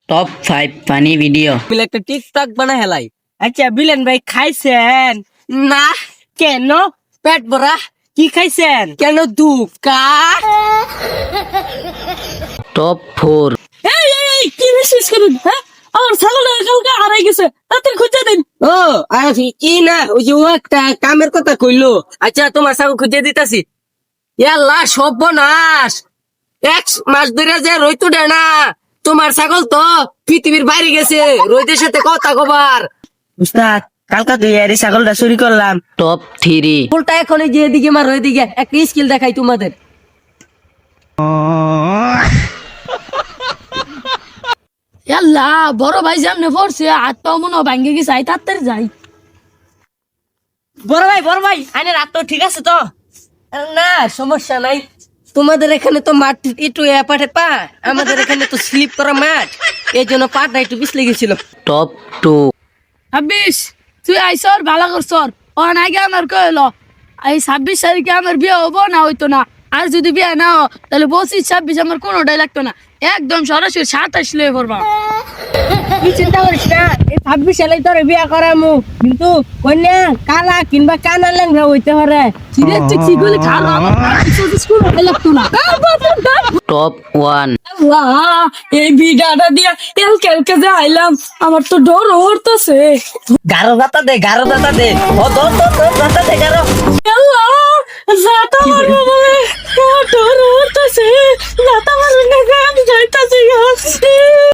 Top 5 funny video. মিলে একটা TikTok বানা হেলাই। আচ্ছা বিলেন ভাই খাইছেন না? কেন? পেট ভরা। কি খাইছেন? কেন দুকা? টপ 4 এই কি বিশেষ করুন হ্যাঁ? আমার ছাগলটা কালকে হারাই গেছে, তাড়াতাড়ি খুঁজে দিন। ও আরে কি না, ওই যে ও একটা কামের কথা কইলো। আচ্ছা তোমার ছাগল খুঁজে দিতাছি। ইয়াল্লা সর্বনাশ, 1 মাস ধরে যে রইতো দে না, তোমার ছাগল তো পৃথিবীর বাইরে গেছে রইদের সাথে কথা কবার। উস্তাদ কালকা তুই এই ছাগলটা চুরি করলাম। টপ 3 ফুলটা এখন যে এদিকে মার ওইদিকে একটা স্কিল দেখাই তোমাদের। আল্লাহ বড় ভাই সামনে পড়ছে, হাত পাও মনে হয় ভাঙ্গে গেছে, আই তাড়াতাড়ি যাই। বড় ভাই আইনের রাত তো ঠিক আছে তো? না সমস্যা নাই, তোমাদের এখানে তো মাঠ একটু পাঠে পা, আমাদের এখানে তো স্লিপ করা মাঠ, এই জন্য পাটা একটু পিছলে গেছিল। টপ 2 ছাব্বিশ তুই আইসর ভালো করছর, ও নাকি আমার কইল এই 26 তারিখে আমার বিয়ে হবো না হইতো না, আর যদি বিয়ে না হয় তাহলে 25-26 আমার কোনোটাই লাগতো না, একদম সরাসরি 27 লয়ে পড়বা। তুই চিন্তা করিস না, এই 26 সালে তোর বিয়া করামু, কিন্তু কন্যা কালা কিংবা কানা লেঙ্গা হইতে পারে। চিরে তুই কি বলে খালো আমার কোনোটাই লাগতো না। টপ 1 আল্লাহ এই বিডাটা দিয়া এলকে যে আইলাম, আমার তো ডর হরতেছে। গারো দাতা দে ও দাতা দে গারো। আল্লাহ জাতা মারবো বলে ডর হরতেছে, জাতা মারবো না, আমি যাইতাছি।